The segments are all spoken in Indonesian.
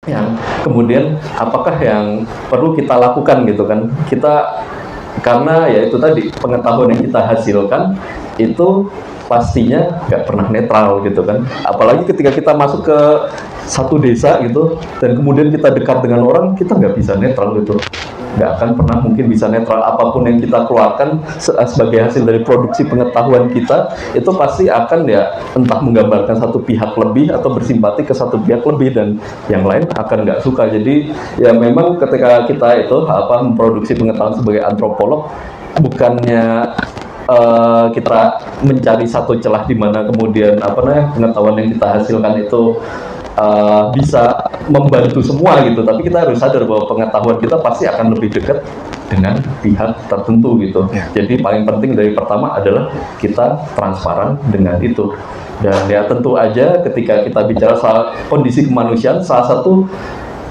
yang kemudian apakah yang perlu kita lakukan gitu kan, kita karena ya itu tadi pengetahuan yang kita hasilkan itu pastinya nggak pernah netral gitu kan, apalagi ketika kita masuk ke satu desa gitu dan kemudian kita dekat dengan orang, kita nggak bisa netral gitu, nggak akan pernah mungkin bisa netral. Apapun yang kita keluarkan sebagai hasil dari produksi pengetahuan kita itu pasti akan ya entah menggambarkan satu pihak lebih atau bersimpati ke satu pihak lebih, dan yang lain akan nggak suka. Jadi ya memang ketika kita itu memproduksi pengetahuan sebagai antropolog, bukannya kita mencari satu celah di mana kemudian pengetahuan yang kita hasilkan itu bisa membantu semua gitu, tapi kita harus sadar bahwa pengetahuan kita pasti akan lebih dekat dengan pihak tertentu gitu. Jadi paling penting dari pertama adalah kita transparan dengan itu. Dan ya tentu aja ketika kita bicara soal kondisi kemanusiaan, salah satu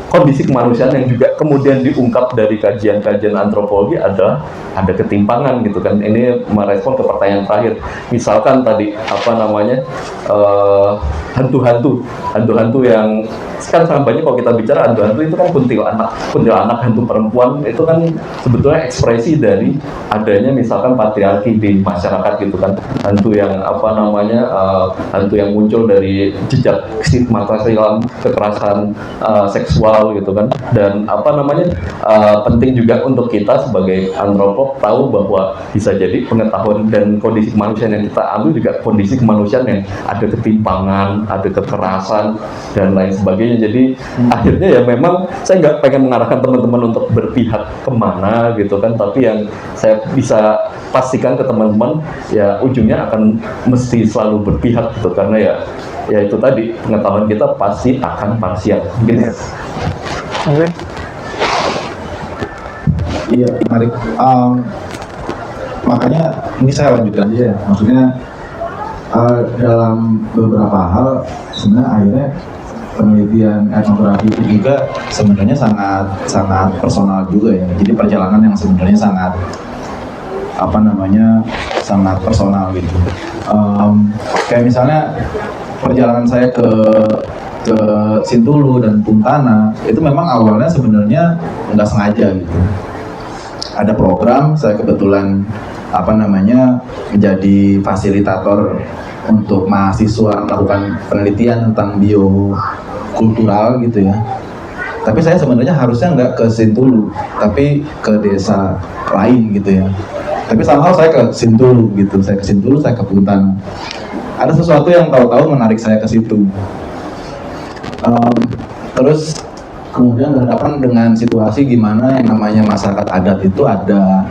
kondisi kemanusiaan yang juga kemudian diungkap dari kajian-kajian antropologi adalah ada ketimpangan gitu kan. Ini merespon ke pertanyaan terakhir. Misalkan tadi hantu-hantu yang kan sangat banyak kalau kita bicara hantu-hantu itu kan kuntilanak, hantu perempuan itu kan sebetulnya ekspresi dari adanya misalkan patriarki di masyarakat gitu kan. Hantu yang hantu yang muncul dari jejak stigma rasial, kekerasan seksual gitu kan. Dan penting juga untuk kita sebagai antropolog tahu bahwa bisa jadi pengetahuan dan kondisi kemanusiaan yang kita ambil juga kondisi kemanusiaan yang ada ketimpangan, ada kekerasan dan lain sebagainya. Jadi akhirnya ya memang saya nggak pengen mengarahkan teman-teman untuk berpihak kemana gitu kan, tapi yang saya bisa pastikan ke teman-teman ya ujungnya akan mesti selalu berpihak gitu, karena ya itu tadi pengetahuan kita pasti akan parsial gitu. Oke. Iya, menarik. Makanya ini saya lanjutkan aja ya. Maksudnya dalam beberapa hal sebenarnya akhirnya penelitian etnografi itu juga sebenarnya sangat personal juga ya. Jadi perjalanan yang sebenarnya sangat sangat personal gitu. Kayak misalnya perjalanan saya ke Sintulu dan Puntana itu memang awalnya sebenarnya nggak sengaja gitu. Ada program, saya kebetulan menjadi fasilitator untuk mahasiswa melakukan penelitian tentang biokultural gitu ya. Tapi saya sebenarnya harusnya nggak ke Sintulu, tapi ke desa lain gitu ya. Tapi somehow saya ke Sintulu gitu, saya ke Sintulu, saya ke Puntana. Ada sesuatu yang tahu-tahu menarik saya ke situ. Terus kemudian berhadapan dengan situasi gimana yang namanya masyarakat adat itu ada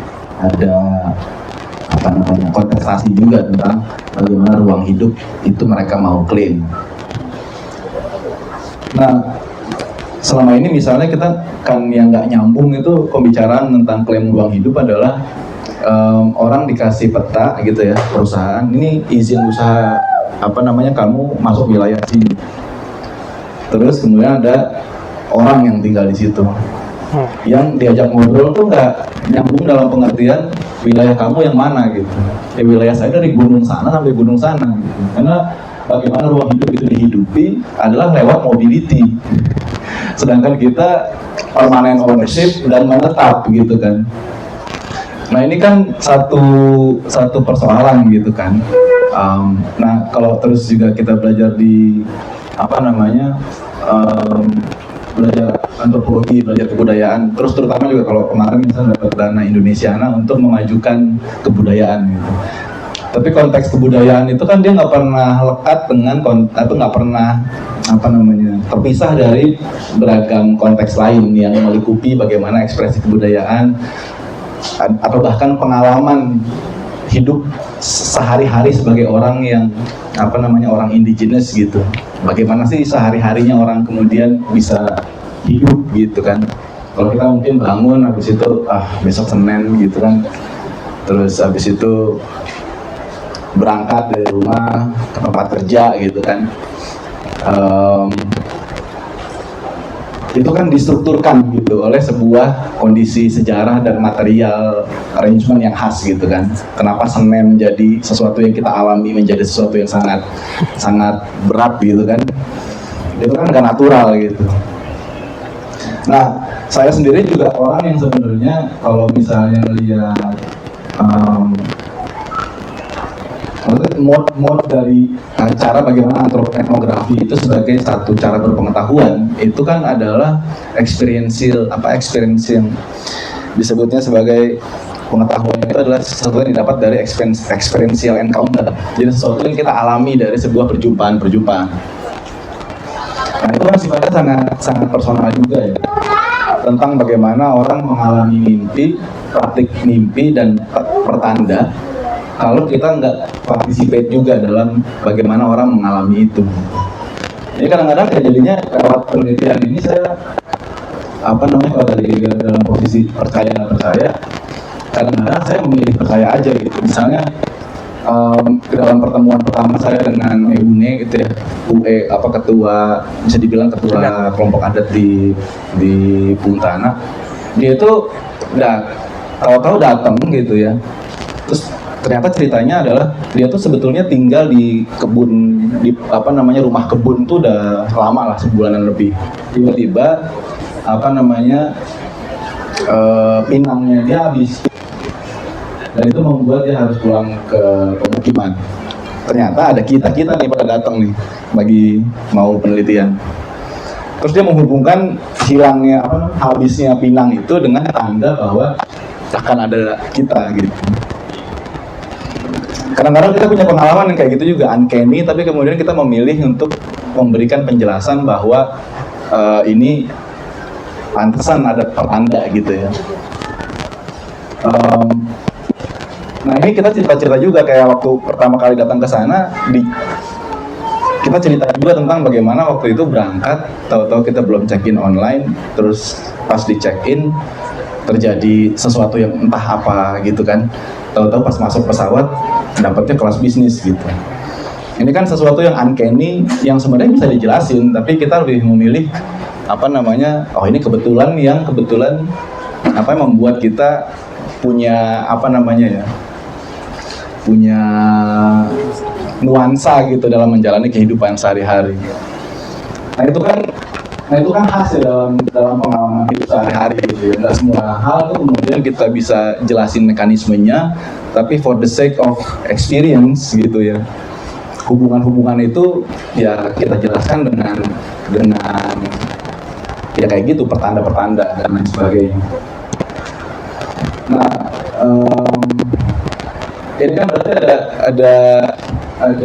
kontestasi juga tentang bagaimana ruang hidup itu mereka mau klaim. Nah, selama ini misalnya kita kan yang nggak nyambung itu pembicaraan tentang klaim ruang hidup adalah orang dikasih peta gitu ya, perusahaan ini izin usaha kamu masuk wilayah sini. Terus kemudian ada orang yang tinggal di situ, yang diajak ngobrol tuh nggak nyambung dalam pengertian wilayah kamu yang mana gitu. Ya wilayah saya dari gunung sana sampai gunung sana gitu. Karena bagaimana ruang hidup itu dihidupi adalah lewat mobility. Sedangkan kita permanent ownership dan menetap gitu kan. Nah ini kan satu persoalan gitu kan. Nah kalau terus juga kita belajar di belajar antropologi, belajar kebudayaan, terus terutama juga kalau kemarin misalnya dapat dana Indonesiana untuk memajukan kebudayaan gitu. Tapi konteks kebudayaan itu kan dia nggak pernah lekat dengan nggak pernah terpisah dari beragam konteks lain yang melingkupi bagaimana ekspresi kebudayaan atau bahkan pengalaman hidup sehari-hari sebagai orang yang orang indigenous gitu. Bagaimana sih sehari-harinya orang kemudian bisa hidup gitu kan. Kalau kita mungkin bangun habis itu besok Senin gitu kan. Terus habis itu berangkat dari rumah ke tempat kerja gitu kan. Itu kan distrukturkan gitu oleh sebuah kondisi sejarah dan material arrangement yang khas gitu kan. Kenapa Senin menjadi sesuatu yang kita alami menjadi sesuatu yang sangat berat gitu kan. Itu kan gak natural gitu. Nah, saya sendiri juga orang yang sebenarnya kalau misalnya lihat mod dari cara bagaimana etnografi itu sebagai satu cara berpengetahuan, itu kan adalah experience yang disebutnya sebagai pengetahuan itu adalah sesuatu yang didapat dari experiential encounter. Jadi sesuatu yang kita alami dari sebuah perjumpaan. Nah, itu kan sifatnya sangat personal juga ya, tentang bagaimana orang mengalami mimpi, praktik mimpi dan pertanda kalau kita nggak participate juga dalam bagaimana orang mengalami itu. Jadi kadang-kadang ya jadinya lewat penelitian ini saya kalau dalam posisi percaya nggak percaya, kadang-kadang saya memilih percaya aja gitu. Misalnya dalam pertemuan pertama saya dengan Eune gitu ya, ketua, bisa dibilang ketua kelompok adat di Puntana, dia itu tahu-tahu datang gitu ya, terus ternyata ceritanya adalah dia tuh sebetulnya tinggal di kebun, rumah kebun tuh udah lama lah, sebulanan lebih. Tiba-tiba pinangnya dia habis, dan itu membuat dia harus pulang ke pemukiman. Ternyata ada kita nih pada datang nih bagi mau penelitian. Terus dia menghubungkan hilangnya habisnya pinang itu dengan tanda bahwa akan ada kita gitu. Kadang-kadang kita punya pengalaman yang kayak gitu juga, uncanny, tapi kemudian kita memilih untuk memberikan penjelasan bahwa ini pantesan ada pertanda gitu ya. Nah ini kita cerita-cerita juga kayak waktu pertama kali datang ke sana, kita cerita juga tentang bagaimana waktu itu berangkat, tahu-tahu kita belum check-in online, terus pas di check-in terjadi sesuatu yang entah apa gitu kan, tahu-tahu pas masuk pesawat dapatnya kelas bisnis gitu. Ini kan sesuatu yang uncanny, yang sebenarnya bisa dijelasin, tapi kita lebih memilih ini kebetulan yang membuat kita punya punya nuansa gitu dalam menjalani kehidupan sehari-hari. Nah itu kan khas ya dalam pengalaman hidup sehari-hari gitu ya. Nggak semua hal tuh kemudian kita bisa jelasin mekanismenya, tapi for the sake of experience gitu ya, hubungan-hubungan itu ya kita jelaskan dengan ya kayak gitu, pertanda-pertanda dan lain sebagainya. Nah ini kan berarti ada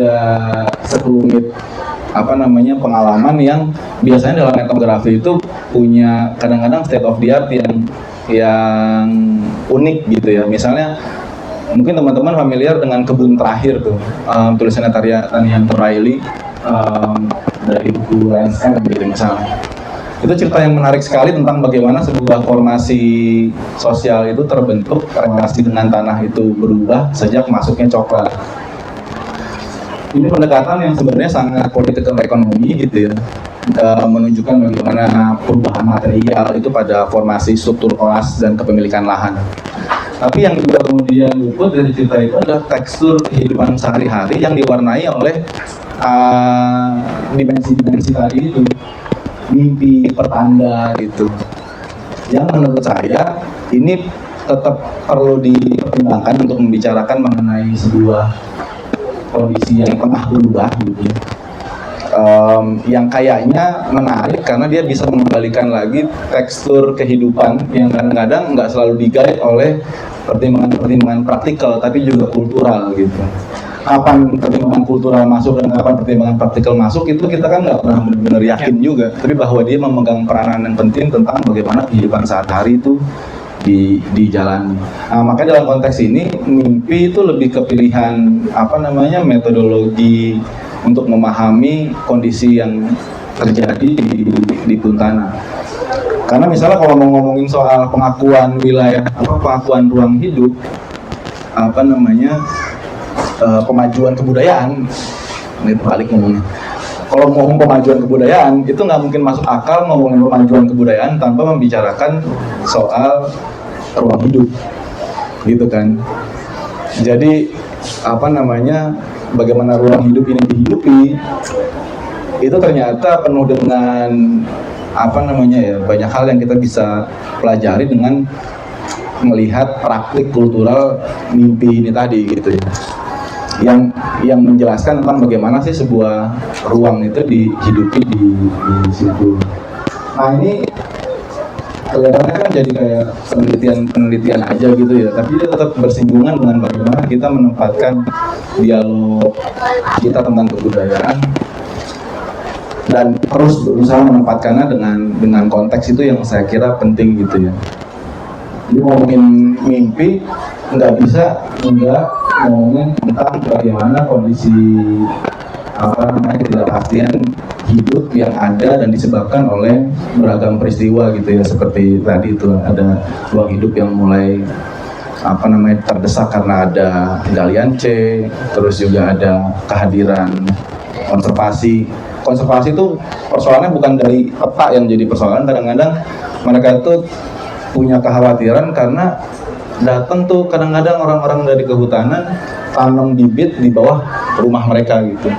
sekelumit pengalaman yang biasanya dalam etnografi itu punya kadang-kadang state of the art yang unik gitu ya. Misalnya mungkin teman-teman familiar dengan Kebun Terakhir tuh, tulisannya Tanian Riley dari buku LSM gitu misalnya. Itu cerita yang menarik sekali tentang bagaimana sebuah formasi sosial itu terbentuk, relasi dengan tanah itu berubah sejak masuknya coklat. Ini pendekatan yang sebenarnya sangat political ekonomi gitu ya, menunjukkan bagaimana perubahan material itu pada formasi struktur kelas dan kepemilikan lahan. Tapi yang juga kemudian luput dari cerita itu adalah tekstur kehidupan sehari-hari yang diwarnai oleh dimensi-dimensi tadi itu, mimpi, pertanda gitu. Yang menurut saya ini tetap perlu dipertimbangkan untuk membicarakan mengenai sebuah kondisi yang tengah berubah gitu. Yang kayaknya menarik karena dia bisa mengembalikan lagi tekstur kehidupan yang kadang-kadang nggak selalu di-guide oleh pertimbangan-pertimbangan praktikal, tapi juga kultural gitu. Kapan pertimbangan kultural masuk dan kapan pertimbangan praktikal masuk itu kita kan nggak pernah benar-benar yakin juga. Tapi bahwa dia memegang peranan yang penting tentang bagaimana kehidupan sehari-hari itu dijalani. Nah, makanya dalam konteks ini mimpi itu lebih ke pilihan metodologi untuk memahami kondisi yang terjadi di Puntana. Karena misalnya kalau mau ngomongin soal pengakuan wilayah, pengakuan ruang hidup, pemajuan kebudayaan, ini terbalik ngomongnya. Kalau ngomong pemajuan kebudayaan, itu nggak mungkin masuk akal ngomongin pemajuan kebudayaan tanpa membicarakan soal ruang hidup, gitu kan. Jadi bagaimana ruang hidup ini dihidupi, itu ternyata penuh dengan banyak hal yang kita bisa pelajari dengan melihat praktik kultural mimpi ini tadi gitu ya, yang menjelaskan tentang bagaimana sih sebuah ruang itu dihidupi di situ. Nah ini kelihatannya kan jadi kayak penelitian aja gitu ya, tapi dia tetap bersinggungan dengan bagaimana kita menempatkan dialog kita tentang kebudayaan dan terus berusaha menempatkannya dengan konteks itu yang saya kira penting gitu ya. Jadi ngomongin mimpi nggak bisa nggak ngomongin tentang bagaimana kondisi ketidakpastian hidup yang ada dan disebabkan oleh beragam peristiwa gitu ya, seperti tadi itu ada ruang hidup yang mulai terdesak karena ada galian C, terus juga ada kehadiran konservasi itu persoalannya bukan dari peta yang jadi persoalan. Kadang-kadang mereka itu punya kekhawatiran karena datang tuh kadang-kadang orang-orang dari kehutanan tanam bibit di bawah rumah mereka gitu.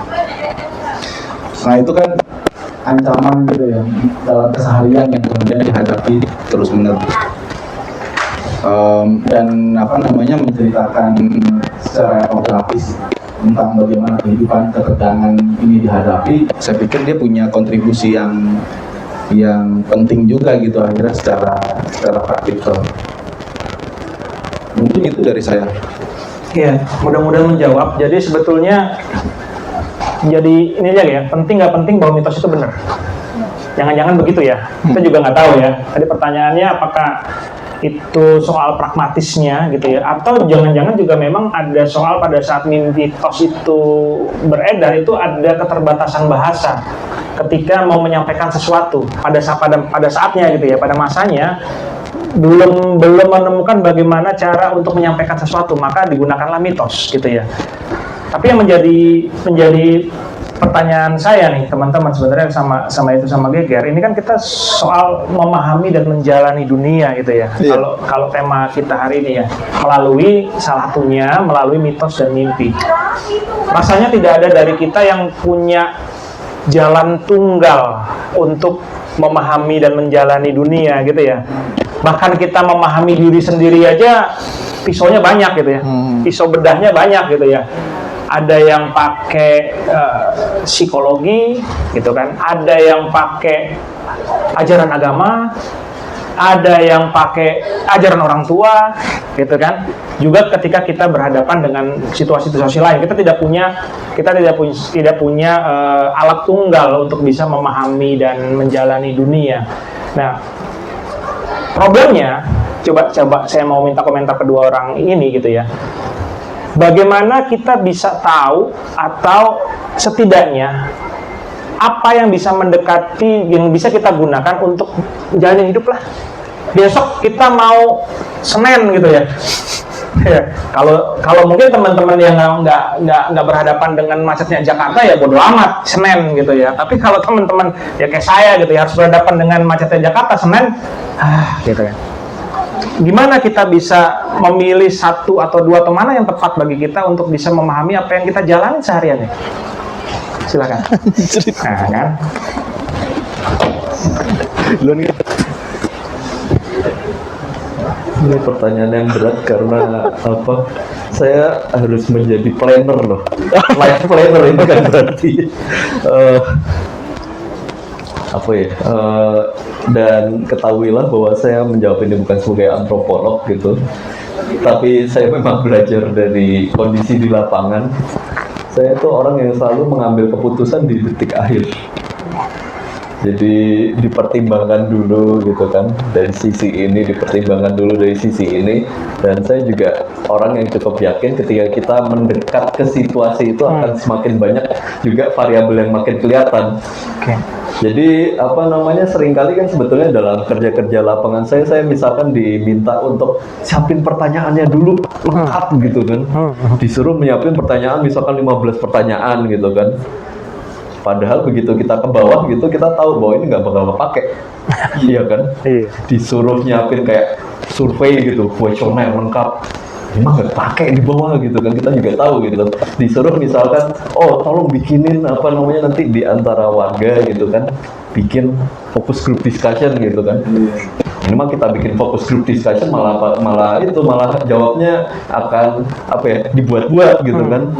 Nah itu kan ancaman gitu ya dalam keseharian yang kemudian dihadapi terus-menerus. Dan menceritakan secara etnografis tentang bagaimana kehidupan ketegangan ini dihadapi, saya pikir dia punya kontribusi yang penting juga gitu akhirnya secara praktikal. Mungkin itu dari saya. Iya, mudah-mudahan menjawab. Jadi sebetulnya ini aja ya, penting nggak penting bahwa mitos itu benar. Jangan-jangan begitu ya, kita juga nggak tahu ya. Tadi pertanyaannya apakah itu soal pragmatisnya gitu ya, atau jangan-jangan juga memang ada soal pada saat mitos itu beredar itu ada keterbatasan bahasa ketika mau menyampaikan sesuatu pada saatnya gitu ya, pada masanya belum menemukan bagaimana cara untuk menyampaikan sesuatu, maka digunakanlah mitos gitu ya. Tapi yang menjadi pertanyaan saya nih teman-teman sebenarnya sama Geger, ini kan kita soal memahami dan menjalani dunia gitu ya. Yeah. Kalau tema kita hari ini ya, melalui mitos dan mimpi. Rasanya tidak ada dari kita yang punya jalan tunggal untuk memahami dan menjalani dunia gitu ya. Bahkan kita memahami diri sendiri aja pisaunya banyak gitu ya. Pisau bedahnya banyak gitu ya. Ada yang pakai psikologi gitu kan, ada yang pakai ajaran agama, ada yang pakai ajaran orang tua gitu kan. Juga ketika kita berhadapan dengan situasi-situasi lain, kita tidak punya alat tunggal untuk bisa memahami dan menjalani dunia. Nah, problemnya coba saya mau minta komentar kedua orang ini gitu ya. Bagaimana kita bisa tahu atau setidaknya apa yang bisa mendekati, yang bisa kita gunakan untuk menjalani hidup lah. Besok kita mau Senin gitu ya. Kalau mungkin teman-teman yang nggak berhadapan dengan macetnya Jakarta ya bodo amat Senin gitu ya. Tapi kalau teman-teman ya kayak saya gitu ya harus berhadapan dengan macetnya Jakarta Senin, gitu ya. Gimana kita bisa memilih satu atau dua atau mana yang tepat bagi kita untuk bisa memahami apa yang kita jalani seharian ya? Silakan. Nah, kan? Ini pertanyaan yang berat karena saya harus menjadi planner loh. Life planner ini kan berarti dan ketahuilah bahwa saya menjawab ini bukan sebagai antropolog gitu, tapi saya memang belajar dari kondisi di lapangan. Saya itu orang yang selalu mengambil keputusan di detik akhir. Jadi dipertimbangkan dulu gitu kan, dari sisi ini dipertimbangkan dulu dari sisi ini. Dan saya juga orang yang cukup yakin ketika kita mendekat ke situasi itu akan semakin banyak juga variabel yang makin kelihatan. Jadi seringkali kan sebetulnya dalam kerja-kerja lapangan saya misalkan diminta untuk siapin pertanyaannya dulu lengkap gitu kan. Disuruh menyiapin pertanyaan misalkan 15 pertanyaan gitu kan. Padahal begitu kita ke bawah gitu, kita tahu bahwa ini nggak bakal kepake. Iya kan? Disuruh nyiapin kayak survei gitu, kuesioner lengkap, emang nggak pakai di bawah gitu kan, kita juga tahu gitu. Disuruh misalkan, tolong bikinin nanti di antara warga gitu kan, bikin fokus group discussion gitu kan. Ini mah kita bikin fokus group discussion malah jawabnya akan apa ya, dibuat-buat gitu kan.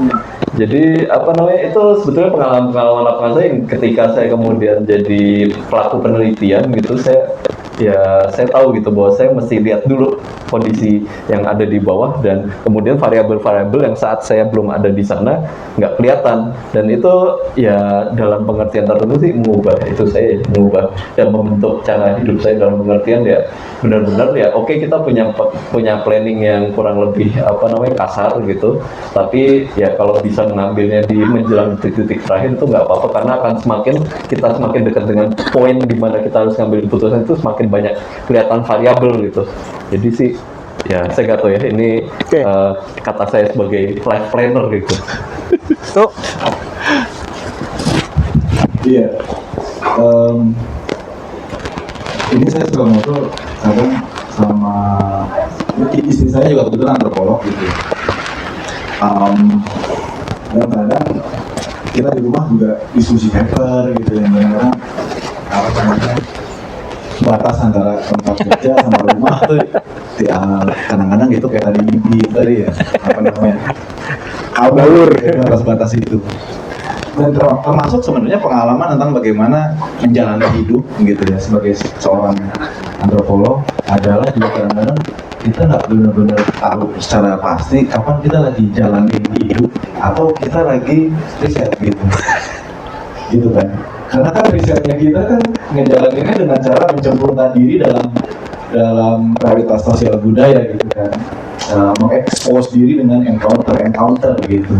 Jadi apa namanya, itu sebetulnya pengalaman lapangan saya ketika saya kemudian jadi pelaku penelitian gitu. Saya tahu gitu bahwa saya mesti lihat dulu kondisi yang ada di bawah, dan kemudian variabel-variabel yang saat saya belum ada di sana nggak kelihatan, dan itu ya dalam pengertian tertentu sih mengubah dan membentuk cara hidup saya dalam pengertian ya benar-benar ya oke, kita punya planning yang kurang lebih apa namanya kasar gitu, tapi ya kalau bisa mengambilnya di menjelang titik-titik terakhir itu nggak apa-apa, karena akan kita semakin dekat dengan poin di mana kita harus ngambil keputusan itu semakin banyak kelihatan variabel gitu. Jadi sih ya saya nggak tahu ya, ini kata saya sebagai life planner gitu. Tuh. Iya. Ini saya suka ngobrol kadang sama istri saya, juga kebetulan antropolog gitu. Dan kadang kita di rumah juga diskusi paper gitu, yang kadang apa namanya, batas antara tempat kerja sama rumah tuh ya, kadang-kadang gitu kayak tadi ya apa namanya, alur batas-batas itu. Dan termasuk sebenarnya pengalaman tentang bagaimana menjalani hidup gitu ya sebagai seorang antropolog adalah juga kadang-kadang kita nggak benar-benar tahu secara pasti kapan kita lagi jalani hidup atau kita lagi riset gitu kan. Karena kan risetnya kita kan ngejalaninnya dengan cara mencemplungkan diri dalam realitas sosial budaya gitu kan, mengekspos diri dengan encounter gitu.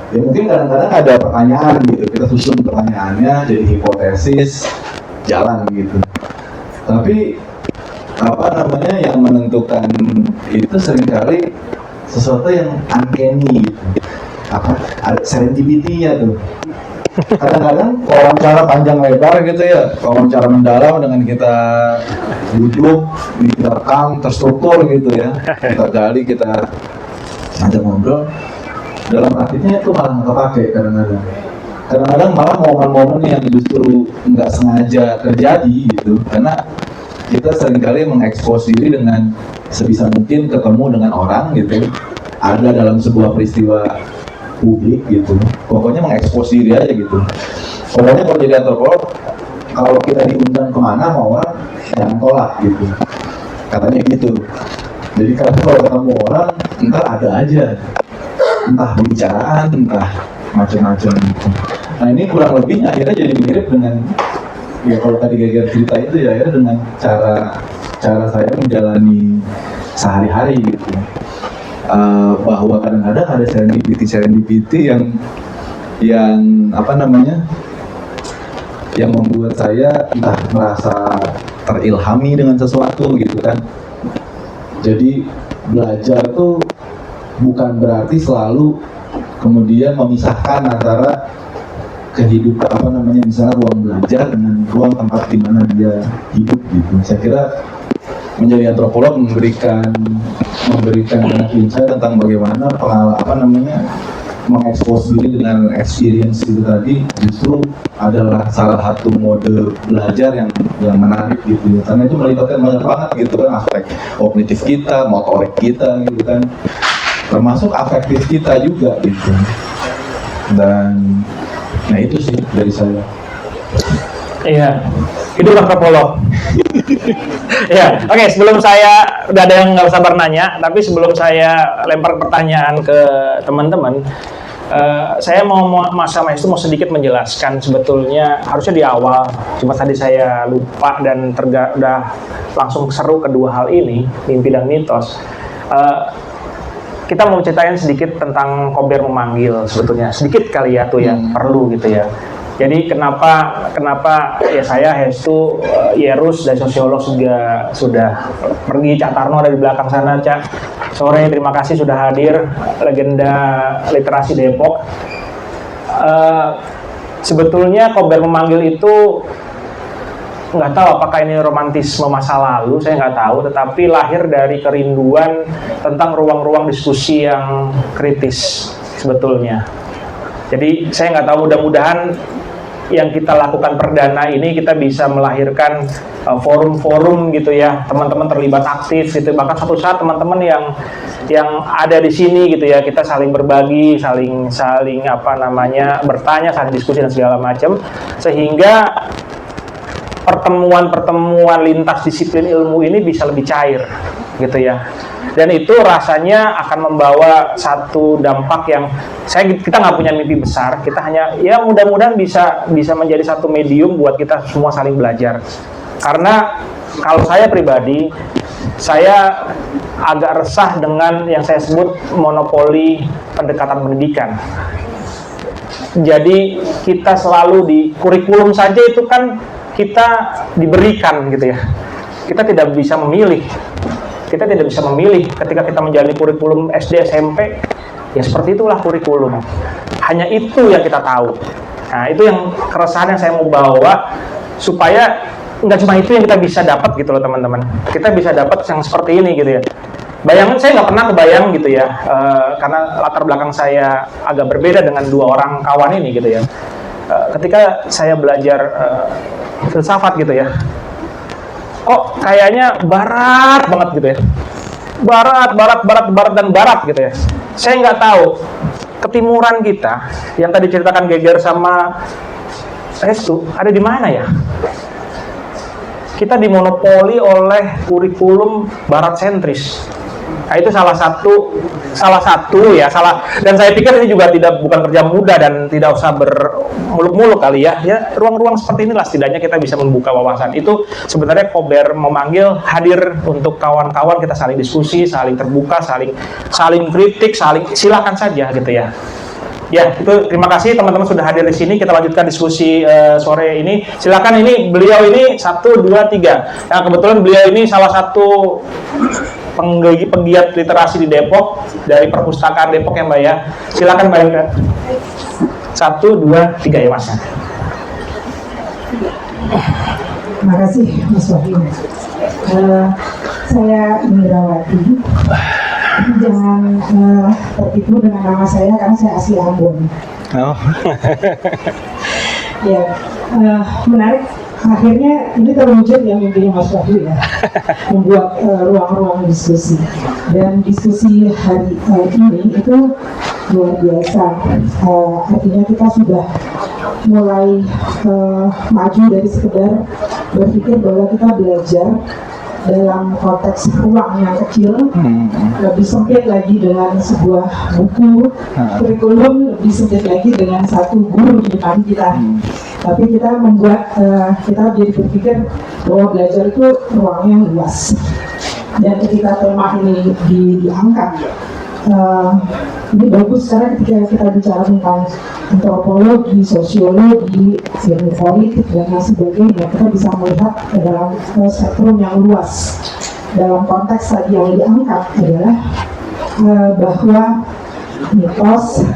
Ya mungkin kadang-kadang ada pertanyaan gitu, kita susun pertanyaannya jadi hipotesis, jalan gitu. Tapi apa namanya, yang menentukan itu seringkali sesuatu yang uncanny gitu. Ada serendipity-nya tuh. Kadang-kadang wawancara panjang lebar gitu ya, wawancara mendalam dengan kita duduk, kita rekam, terstruktur gitu ya, kita gali, kita ajak ngobrol, dalam artinya itu malah nggak kepake kadang-kadang malah momen-momen yang justru nggak sengaja terjadi gitu, karena kita seringkali mengekspos diri dengan sebisa mungkin ketemu dengan orang gitu, ada dalam sebuah peristiwa publik gitu, pokoknya mengekspos diri aja gitu. Pokoknya kalau jadi antropolog, kalau kita diundang kemana sama orang jangan tolak gitu, katanya gitu. Jadi kalau ketemu orang entar ada aja, entah pembicaraan, entah macam-macam gitu. Nah ini kurang lebih akhirnya jadi mirip dengan ya kalau tadi Geger cerita itu ya, akhirnya dengan cara saya menjalani sehari-hari gitu. Bahwa kadang-kadang ada serendipity yang apa namanya, yang membuat saya entah merasa terilhami dengan sesuatu gitu kan. Jadi belajar tuh bukan berarti selalu kemudian memisahkan antara kehidupan apa namanya, misalnya ruang belajar dengan ruang tempat di mana dia hidup gitu. Saya kira menjadi antropolog memberikan banyak insight tentang bagaimana mengekspos diri dengan experience itu tadi justru adalah salah satu mode belajar yang menarik gitu ya, karena itu melibatkan banyak banget gitu kan, aspek kognitif kita, motorik kita gitu kan, termasuk afektif kita juga gitu. Dan nah itu sih dari saya. Iya, hidup antropolog. Ya, oke. Sebelum saya, udah ada yang nggak sabar nanya, tapi sebelum saya lempar pertanyaan ke teman-teman, saya Mas Sama itu mau sedikit menjelaskan sebetulnya harusnya di awal, cuma tadi saya lupa dan udah langsung seru kedua hal ini, mimpi dan mitos. Kita mau ceritain sedikit tentang Kober memanggil sebetulnya, sedikit kali ya tuh ya, perlu gitu ya. Jadi kenapa ya saya Hestu, Yerus dari sosiolog juga sudah pergi, Cak Tarno ada di belakang sana, Cak. Sore, terima kasih sudah hadir, legenda literasi Depok. Sebetulnya Kober memanggil itu nggak tahu apakah ini romantisme masa lalu, saya nggak tahu, tetapi lahir dari kerinduan tentang ruang-ruang diskusi yang kritis sebetulnya. Jadi saya nggak tahu, mudah-mudahan yang kita lakukan perdana ini kita bisa melahirkan forum-forum gitu ya, teman-teman terlibat aktif gitu, bahkan satu saat teman-teman yang ada di sini gitu ya, kita saling berbagi, saling bertanya, saling diskusi dan segala macam, sehingga pertemuan lintas disiplin ilmu ini bisa lebih cair gitu ya. Dan itu rasanya akan membawa satu dampak yang kita nggak punya mimpi besar, kita hanya ya mudah-mudahan bisa menjadi satu medium buat kita semua saling belajar. Karena kalau saya pribadi, saya agak resah dengan yang saya sebut monopoli pendekatan pendidikan. Jadi kita selalu di kurikulum saja itu kan kita diberikan gitu ya. Kita tidak bisa memilih. Kita tidak bisa memilih ketika kita menjalani kurikulum SD, SMP, ya seperti itulah kurikulum. Hanya itu yang kita tahu. Nah, itu yang keresahan yang saya mau bawa, supaya nggak cuma itu yang kita bisa dapat gitu loh teman-teman. Kita bisa dapat yang seperti ini gitu ya. Bayangin, saya nggak pernah kebayang gitu ya, karena latar belakang saya agak berbeda dengan dua orang kawan ini gitu ya. Ketika saya belajar filsafat gitu ya, kok kayaknya barat banget gitu ya, barat gitu ya. Saya nggak tahu ketimuran kita yang tadi ceritakan Geger sama Restu ada di mana ya. Kita dimonopoli oleh kurikulum barat sentris. Nah, itu salah satu ya, dan saya pikir ini juga bukan kerja mudah dan tidak usah bermuluk-muluk kali ya. Ya, ruang-ruang seperti inilah setidaknya kita bisa membuka wawasan. Itu sebenarnya Kober memanggil hadir untuk kawan-kawan, kita saling diskusi, saling terbuka, saling kritik, silakan saja gitu ya. Ya, itu terima kasih teman-teman sudah hadir di sini. Kita lanjutkan diskusi sore ini. Silakan, ini beliau ini 1, 2, 3. Nah, kebetulan beliau ini salah satu penggiat literasi di Depok, dari perpustakaan Depok ya Mbak ya. Silakan Mbak Yuka. 1, 2, 3 ya Mas. Terima kasih Mas Wahyu. Saya Indrawati. Jangan tertipu dengan nama saya karena saya asli Ambon. Oh. Ya, menarik. Akhirnya ini terwujud yang mimpinya Mas Wahyu ya, membuat ruang-ruang diskusi. Dan diskusi hari ini itu luar biasa. Artinya kita sudah mulai maju dari sekedar berpikir bahwa kita belajar dalam konteks ruang yang kecil, lebih sempit lagi dengan sebuah buku kurikulum, lebih sempit lagi dengan satu guru di depan kita. Tapi kita membuat, kita jadi berpikir bahwa belajar itu ruangnya luas. Dan ketika tema ini diangkat, ini bagus karena ketika kita bicara tentang antropologi, sosiologi, ilmu politik dan lain sebagainya, kita bisa melihat ke dalam spektrum yang luas. Dalam konteks tadi yang diangkat adalah bahwa mitos,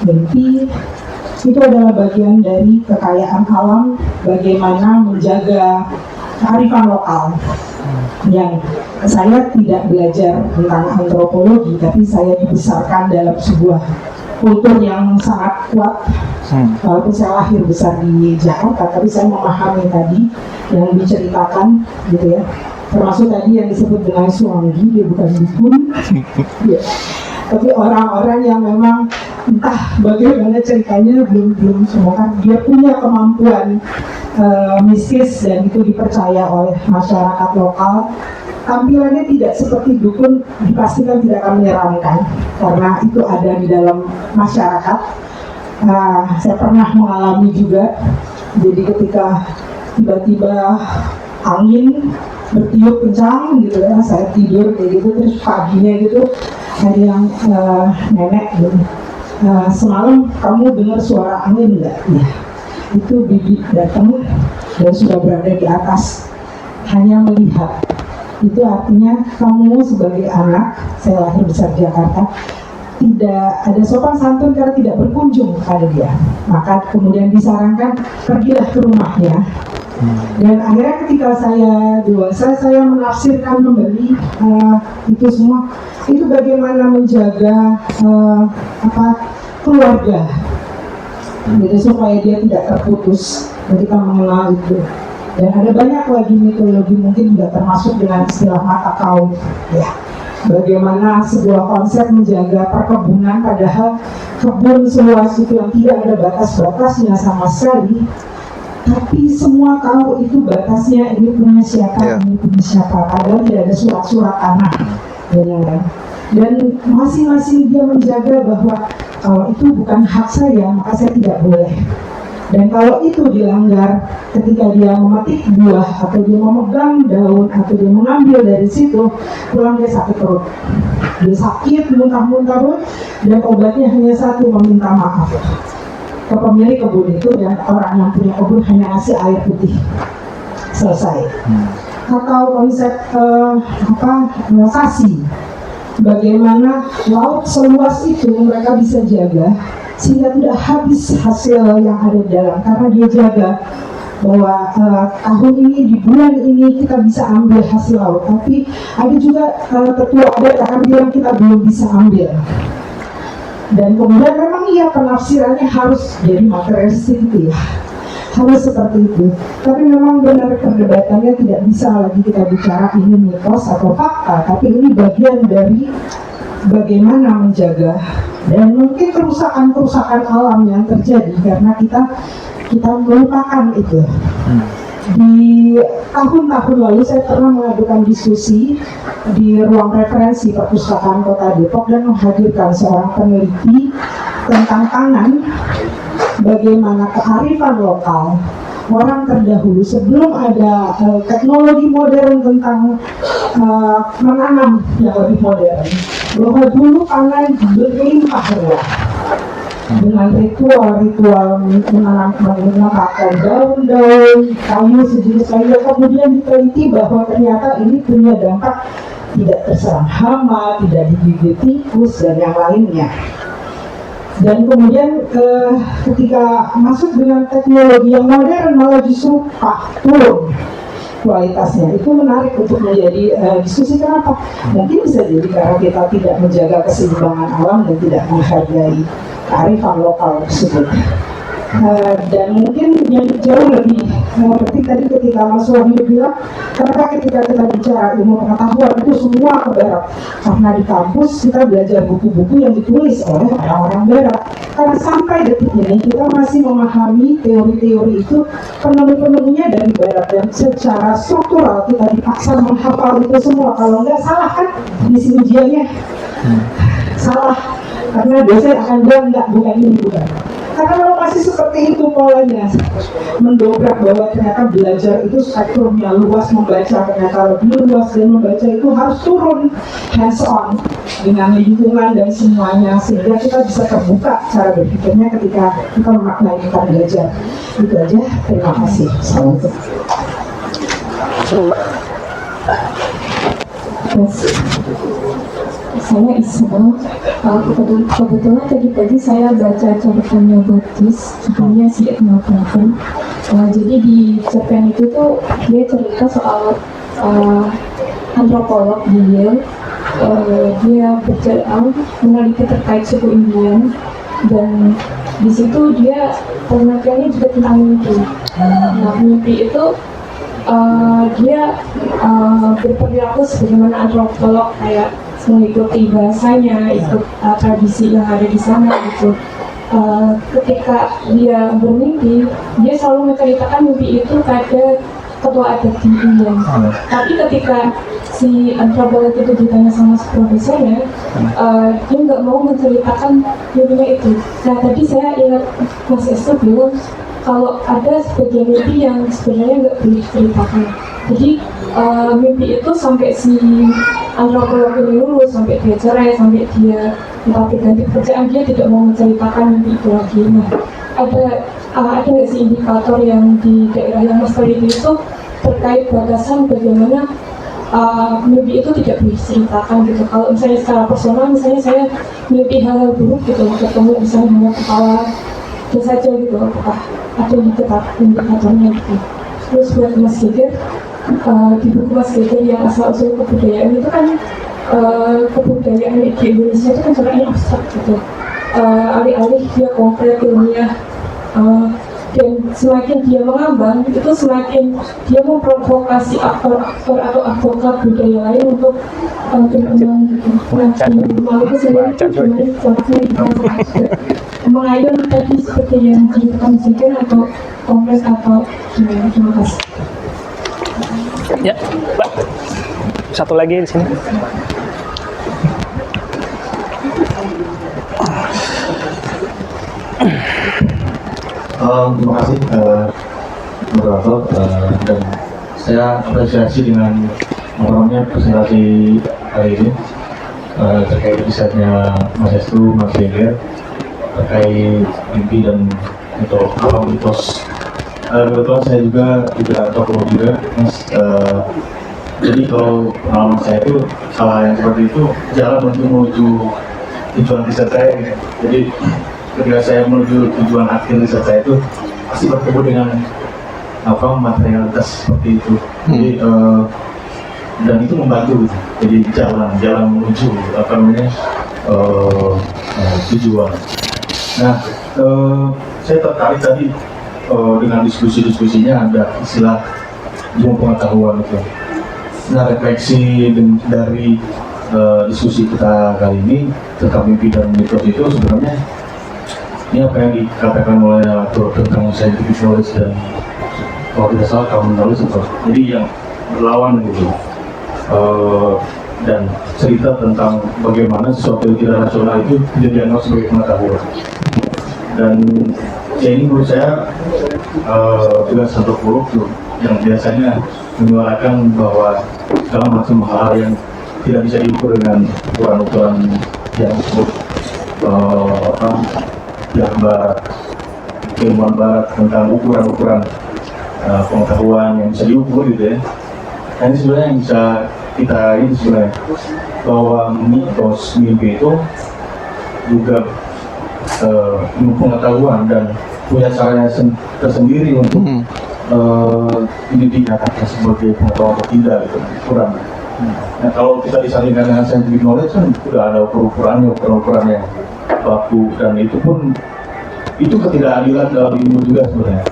mimpi itu adalah bagian dari kekayaan alam, bagaimana menjaga kearifan lokal. Yang saya tidak belajar tentang antropologi, tapi saya dibesarkan dalam sebuah kultur yang sangat kuat. Walaupun saya lahir besar di Jakarta, tapi saya memahami tadi yang diceritakan gitu ya. Termasuk tadi yang disebut dengan suanggi, dia bukan dukun. Ya. Tapi orang-orang yang memang entah bagaimana ceritanya belum semua, dia punya kemampuan mistis dan itu dipercaya oleh masyarakat lokal. Tampilannya tidak seperti dukun, dipastikan tidak akan menyeramkan karena itu ada di dalam masyarakat. Saya pernah mengalami juga, jadi ketika tiba-tiba angin bertiup kencang gitu ya, saya tidur kayak gitu, terus paginya gitu ada yang nenek gitu, semalam kamu dengar suara angin nggak? Ya, itu bibi datang dan sudah berada di atas, hanya melihat. Itu artinya kamu sebagai anak, saya lahir besar di Jakarta, tidak ada sopan santun karena tidak berkunjung kepada dia. Maka kemudian disarankan pergilah ke rumahnya. Dan akhirnya ketika saya dewasa, saya menafsirkan kembali itu semua. Itu bagaimana menjaga keluarga. gitu, supaya dia tidak terputus ketika mengenal itu. Dan ada banyak lagi mitologi, mungkin tidak termasuk dengan istilah mata kaum, ya. Bagaimana sebuah konsep menjaga perkebunan, padahal kebun seluas itu yang tidak ada batas-batasnya sama sekali, tapi semua tahu itu batasnya, ini punya siapa, ini punya siapa, padahal tidak ada surat-surat tanah, dan masing-masing dia menjaga bahwa kalau itu bukan hak saya, maka saya tidak boleh. Dan kalau itu dilanggar, ketika dia memetik buah atau dia memegang daun atau dia mengambil dari situ, pulang dia sakit perut. Dia sakit, muntah-muntah perut, dan obatnya hanya satu, meminta maaf ke pemilik kebun itu, dan orang yang punya kebun hanya ngasih air putih. Selesai. Atau konsep sasi. Bagaimana laut seluas itu mereka bisa jaga sehingga tidak habis hasil yang ada di dalam, karena dia jaga bahwa tahun ini di bulan ini kita bisa ambil hasil laut, tapi ada juga tetua adat akan bilang kita belum bisa ambil. Dan kemudian memang iya penafsirannya harus jadi materialistik itu ya, harus seperti itu. Tapi memang benar perdebatannya tidak bisa lagi kita bicara ini mitos atau fakta, tapi ini bagian dari bagaimana menjaga, dan mungkin kerusakan alam yang terjadi karena kita melupakan itu. Di tahun-tahun lalu saya pernah mengadukan diskusi di ruang referensi perpustakaan Kota Depok dan menghadirkan seorang peneliti tentang pangan, bagaimana kearifan lokal orang terdahulu sebelum ada teknologi modern tentang menanam yang lebih modern, bahwa dulu pangan berlimpah ruah dengan ritual-ritual menanam, menanamkan daun-daun, kayu, sejenis kayu, kemudian diteliti bahwa ternyata ini punya dampak tidak terserang hama, tidak digigit tikus dan yang lainnya. Dan kemudian ketika masuk dengan teknologi yang modern malah justru turun kualitasnya. Itu menarik untuk menjadi diskusi. Kenapa? Mungkin bisa jadi karena kita tidak menjaga keseimbangan alam dan tidak menghargai kearifan lokal tersebut. Dan mungkin yang jauh lebih penting tadi ketika Mas Wahyu bilang, kenapa ketika kita bicara ilmu pengetahuan itu semua ke barat, karena di kampus kita belajar buku-buku yang ditulis oleh orang-orang barat, karena sampai detik ini kita masih memahami teori-teori itu penuh-penuhnya dari barat, dan secara struktural kita dipaksa menghafal itu semua. Kalau nggak salah kan isi ujiannya salah, karena dosen akan bilang enggak, bukan ini, bukan. Karena kalau masih seperti itu polanya, mendobrak bahwa ternyata belajar itu spektrumnya luas, membaca ternyata lebih luas, dan membaca itu harus turun hands on dengan lingkungan dan semuanya, sehingga kita bisa terbuka cara berpikirnya ketika kita memaknai tentang belajar. Itu aja, terima kasih. Assalamualaikum. Saya Isma. Kebetulan tadi saya baca catatannya Buddhis, judulnya si Ethnographer. Jadi di cerpen itu tuh dia cerita soal antropolog di Yale. Dia meneliti terkait suku Indian, dan di situ dia penelitiannya juga tentang mimpi. Nah, mimpi itu dia berperilaku sebagaimana antropolog, kayak mengikuti bahasanya, ikut tradisi yang ada di sana gitu. Ketika dia bermimpi, dia selalu menceritakan mimpi itu pada ketua adat di India. Tapi ketika si antropolog itu ditanya sama profesornya, dia nggak mau menceritakan mimpinya itu. Nah, tadi saya ingat Mas Estu bilang kalau ada sebagian mimpi yang sebenarnya nggak boleh diceritakan. Jadi mimpi itu sampai si antropolog ini lulus, sampai dia cerai, sampai dia ganti pekerjaan, dia tidak mau menceritakan mimpi itu lagi. Nah, ada nggak sih indikator yang di daerah yang Mas teliti itu terkait batasan bagaimana mimpi itu tidak boleh diceritakan gitu? Kalau misalnya secara personal, misalnya saya mimpi hal-hal buruk gitu, ketemu misalnya hanya kepala itu saja gitu, apakah ada indikatornya gitu? Terus buat Mas Geger, di buku Mas Geger yang asal-usul kebudayaan itu kan kebudayaan di Indonesia itu kan sebenarnya abstrak gitu, alih-alih dia konkret ilmiah dan semakin dia mengambang itu semakin dia memprovokasi aktor-aktor atau advokat budaya lain untuk berkembang gitu. Nah di Maluku sendiri itu gimana contohnya mengayun tadi seperti yang diceritakan Ziken atau kompleks atau gimana? Terima kasih. Ya, Mbak. Satu lagi di sini. Terima kasih moderator dan saya apresiasi dengan presentasi hari ini terkait risetnya Mas Estu, Mas Yeger terkait mimpi dan mitos. Kebetulan saya juga antropolog juga, Mas. Jadi kalau pengalaman saya itu hal yang seperti itu jalan untuk menuju tujuan riset saya gitu. Jadi ketika saya menuju tujuan akhir riset saya itu pasti bertemu dengan materialitas seperti itu. Jadi dan itu membantu gitu. Jadi jalan menuju tujuan. Nah, saya tertarik tadi dengan diskusinya ada istilah ilmu pengetahuan itu. Nah, refleksi dari diskusi kita kali ini tentang mimpi dan mitos itu sebenarnya ini apa yang dikatakan oleh Arthur tentang scientific knowledge dan kalau tidak salah common knowledge itu. Jadi yang berlawan gitu. Dan cerita tentang bagaimana sesuatu yang tidak rasional itu tidak dianggap sebagai pengetahuan. Dan ya ini menurut saya tugas antropolog yang biasanya menyuarakan bahwa segala macam hal yang tidak bisa diukur dengan ukuran-ukuran yang disebut barat, ilmuwan barat tentang ukuran-ukuran pengetahuan yang bisa diukur gitu ya. Nah ini sebenarnya yang bisa kita ini sebenarnya bahwa mitos mimpi itu juga ilmu pengetahuan dan punya caranya tersendiri untuk ini dinyatakan sebagai pengetahuan atau tidak gitu, ukuran. Nah kalau kita disandingkan dengan scientific knowledge kan sudah ada ukuran-ukuran yang baku dan itu pun itu ketidakadilan dalam ilmu juga sebenarnya.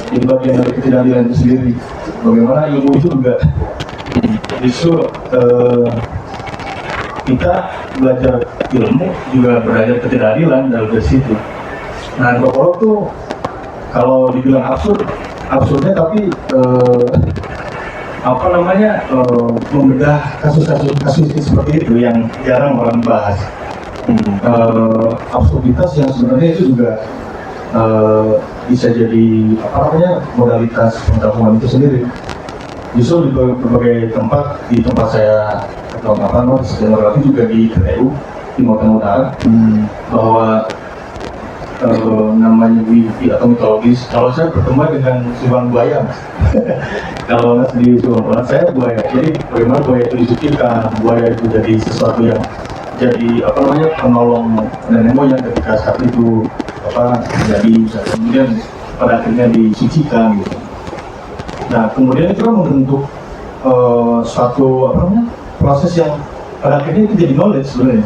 Jadi bagian dari ketidakadilan itu sendiri. Bagaimana ilmu itu juga justru kita belajar ilmu juga belajar ketidakadilan dari situ. Nah, antropolog tuh kalau dibilang absurdnya tapi membedah kasus seperti itu yang jarang orang bahas. Absurditas yang sebenarnya itu juga bisa jadi modalitas pengetahuan itu sendiri. Justru di berbagai tempat, di tempat saya demografi juga di TTU Timur Tengah Utara, bahwa namanya mimpi atau mitologis. Kalau saya bertemu dengan siluman buaya, kalau Mas di Sumatera saya buaya. Jadi bagaimana buaya itu disucikan, buaya itu jadi sesuatu yang jadi penolong nenek moyang ketika saat itu jadi kemudian pada akhirnya disucikan gitu. Nah kemudian itu kan membentuk suatu proses yang pada akhirnya itu jadi knowledge sebenarnya.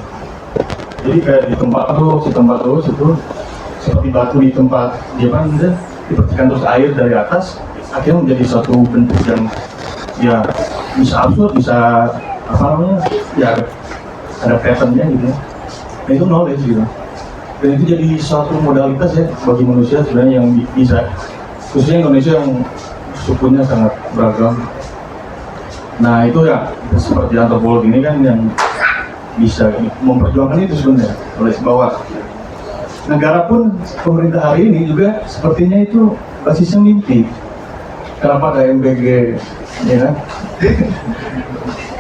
Jadi kayak di tempat terus itu seperti batu di tempat dipercikan terus air dari atas akhirnya menjadi suatu bentuk yang ya bisa absurd, bisa ada patternnya gitu ya. Nah, itu knowledge gitu. Dan itu jadi suatu modalitas ya bagi manusia sebenarnya yang bisa, khususnya Indonesia yang sukunya sangat beragam. Nah itu ya seperti antropolog ini kan yang bisa memperjuangkan itu sebenarnya oleh bahwa negara pun pemerintah hari ini juga sepertinya itu basisnya mimpi. Kenapa ada MBG ya kan?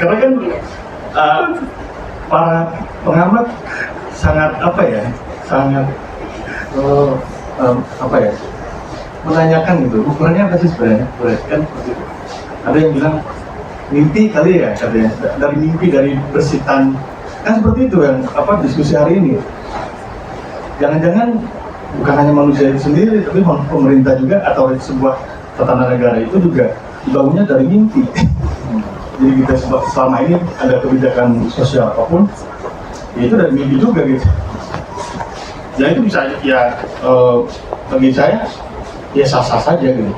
Karena kan para pengamat sangat menanyakan gitu ukurannya apa sih sebenarnya kan ada yang bilang mimpi kali ya katanya dari mimpi dari bersitan kan seperti itu yang diskusi hari ini. Jangan-jangan bukan hanya manusia itu sendiri tapi pemerintah juga atau sebuah tatanan negara itu juga dibangunnya dari mimpi. Jadi kita selama ini ada kebijakan sosial apapun ya itu dari mimpi juga gitu. Ya itu bisa ya bagi saya ya sah-sah saja gitu.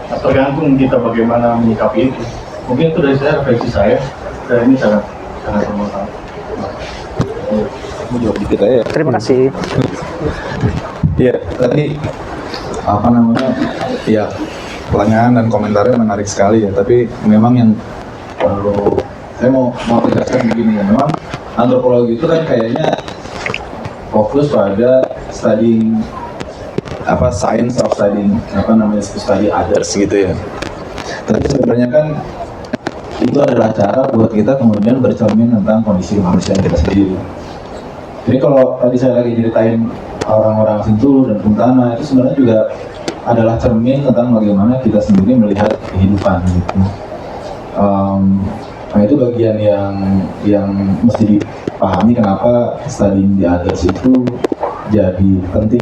Nah, tergantung kita bagaimana menyikapi itu. Mungkin itu dari saya, refleksi saya, dan ini sangat bermanfaat. Jawab dikit aja. Terima kasih. Iya, tadi apa namanya? Ya, pertanyaan dan komentarnya menarik sekali ya. Tapi memang yang perlu saya mau tegaskan begini ya. Memang antropologi itu kan kayaknya fokus pada studying science of studying study others gitu ya. Tapi sebenarnya kan itu adalah cara buat kita kemudian bercermin tentang kondisi manusia kita sendiri. Jadi kalau tadi saya lagi ceritain orang-orang Sintulu dan Kuntana, itu sebenarnya juga adalah cermin tentang bagaimana kita sendiri melihat kehidupan gitu. Nah itu bagian yang mesti dipahami kenapa studying the others itu jadi penting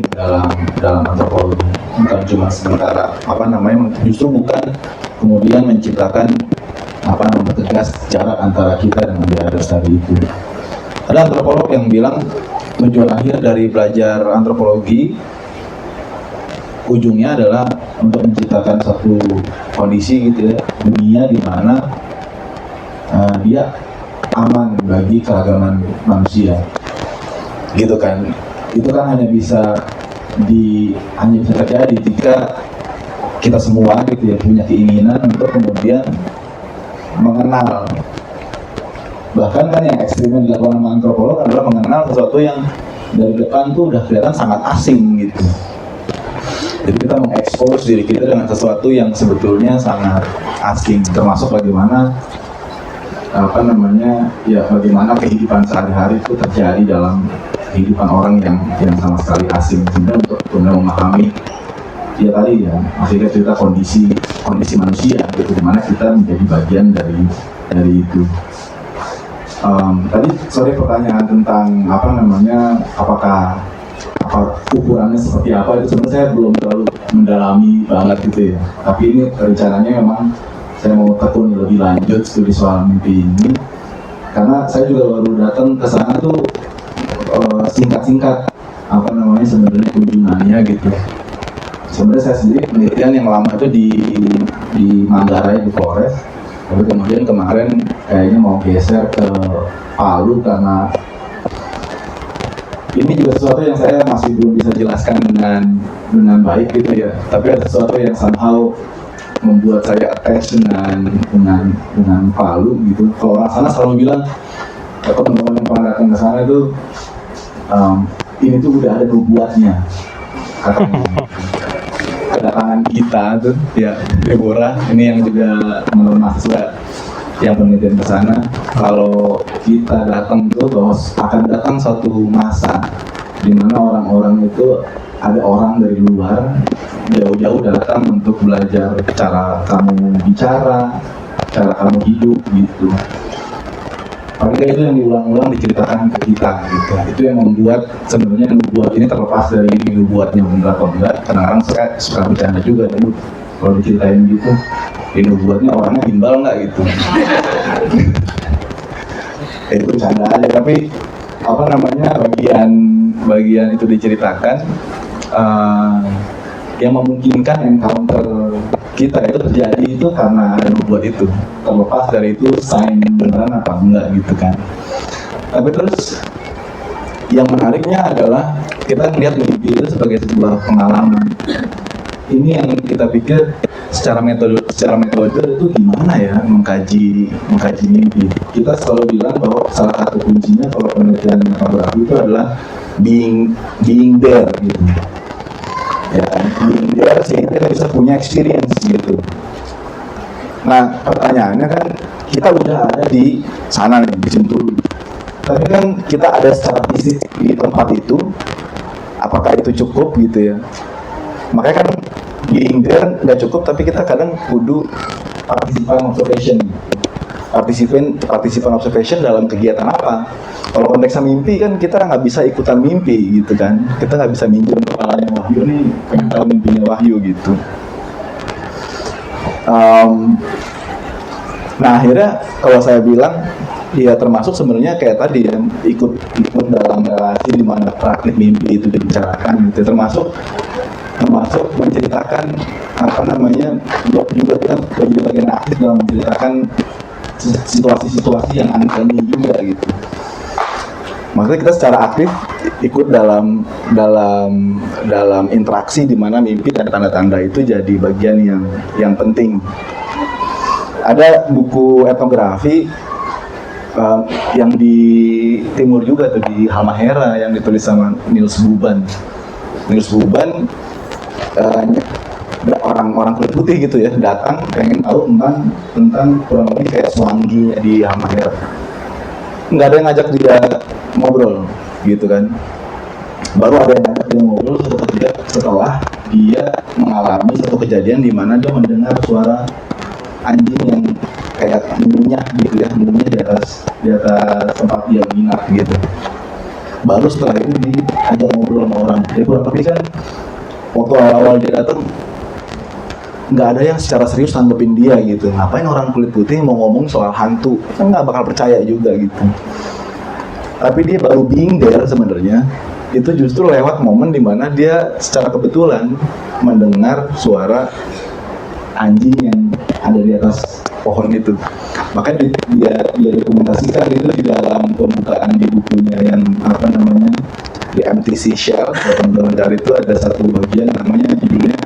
dalam antropologi. Bukan cuma sementara justru bukan kemudian menciptakan tegas jarak antara kita dengan the others tadi itu. Ada antropolog yang bilang tujuan akhir dari belajar antropologi ujungnya adalah untuk menciptakan satu kondisi gitu ya, dunia di mana dia aman bagi keragaman manusia, gitu kan? Itu kan hanya bisa terjadi jika kita semua gitu ya punya keinginan untuk kemudian mengenal. Bahkan kan yang ekstrim yang dilakukan sama antropolog adalah mengenal sesuatu yang dari depan tuh udah kelihatan sangat asing gitu. Jadi kita mengekspos diri kita dengan sesuatu yang sebetulnya sangat asing, termasuk bagaimana bagaimana kehidupan sehari-hari itu terjadi dalam kehidupan orang yang sama sekali asing. Sehingga untuk benar memahami maksudnya cerita kondisi manusia gitu, dimana kita menjadi bagian dari itu. Tadi pertanyaan tentang apakah ukurannya seperti apa, itu sebenarnya saya belum terlalu mendalami banget gitu ya. Tapi ini rencananya memang saya mau tekuni lebih lanjut studi soal mimpi ini, karena saya juga baru datang ke sana tuh singkat-singkat sebenarnya kunjungannya gitu. Sebenarnya saya sendiri penelitian yang lama itu di Manggarai di Flores. Tapi kemudian kemarin kayaknya mau geser ke Palu karena ini juga sesuatu yang saya masih belum bisa jelaskan dengan baik gitu ya. Tapi ada sesuatu yang somehow membuat saya attach dengan Palu gitu. Kalau orang sana selalu bilang, teman-teman yang pernah datang ke sana itu ini tuh udah ada nubuatnya. Kedatangan kita tuh ya Deborah ini yang juga mahasiswa yang penelitian ke sana, kalau kita datang tuh bahwa akan datang suatu masa di mana orang-orang itu ada orang dari luar jauh-jauh datang untuk belajar cara kamu bicara, cara kamu hidup gitu. Paling itu yang diulang-ulang diceritakan ke kita gitu. Itu yang membuat sebenarnya nubuat ini terlepas dari nubuatnya benar atau enggak. Kadang-kadang saya suka bercanda juga, kalau diceritain gitu, ini nubuatnya orangnya gimbal nggak gitu. Itu bercanda aja. Tapi bagian itu diceritakan yang memungkinkan encounter kita itu terjadi itu karena ada nubuat itu, terlepas dari itu sign beneran apa enggak gitu kan. Tapi terus yang menariknya adalah kita melihat mimpi itu sebagai sebuah pengalaman. Ini yang kita pikir secara metode itu gimana ya mengkaji mimpi. Kita selalu bilang bahwa salah satu kuncinya kalau penelitian metabografi itu adalah being there gitu. Ya, being there sehingga kita bisa punya experience gitu. Nah, pertanyaannya kan kita udah ada di sana nih, di Sintulu. Tapi kan kita ada secara fisik di tempat itu, apakah itu cukup gitu ya? Makanya kan being there nggak cukup, tapi kita kadang kudu partisipan observation dalam kegiatan apa? Kalau konteksnya mimpi kan kita nggak bisa ikutan mimpi gitu kan, kita nggak bisa minjem kepalanya Wahyu nih, pengen tahu mimpinya Wahyu gitu. Nah akhirnya kalau saya bilang ya termasuk sebenarnya kayak tadi ya, ikut dalam relasi di mana praktik mimpi itu dibicarakan gitu, termasuk termasuk menceritakan apa namanya, juga kita bagi bagian aktif dalam menceritakan situasi-situasi yang aneh juga gitu. Maksudnya kita secara aktif ikut dalam interaksi di mana mimpi dan tanda-tanda itu jadi bagian yang penting. Ada buku etnografi yang di timur juga tuh, di Halmahera, yang ditulis sama Niels Buban. Niels Buban orang kulit putih gitu ya, datang pengen tahu tentang kurang lebih kayak Swangi di Halmahera. Nggak ada yang ngajak dia ngobrol gitu kan. Baru ada yang ngajak dia ngobrol setelah dia mengalami satu kejadian di mana dia mendengar suara anjing yang kayak munyah gitu ya, munyah di atas tempat dia menginap gitu. Baru setelah itu diajak ngobrol sama orang. Jadi kurang lebih kan waktu awal dia datang nggak ada yang secara serius tanggepin dia gitu. Ngapain orang kulit putih mau ngomong soal hantu? Kan nggak bakal percaya juga gitu. Tapi dia baru being there sebenarnya itu justru lewat momen dimana dia secara kebetulan mendengar suara anjing yang ada di atas pohon itu. Maka dia dokumentasikan itu di dalam pembukaan di bukunya yang apa namanya, di MTC Shell. Teman-teman dari itu ada satu bagian namanya judulnya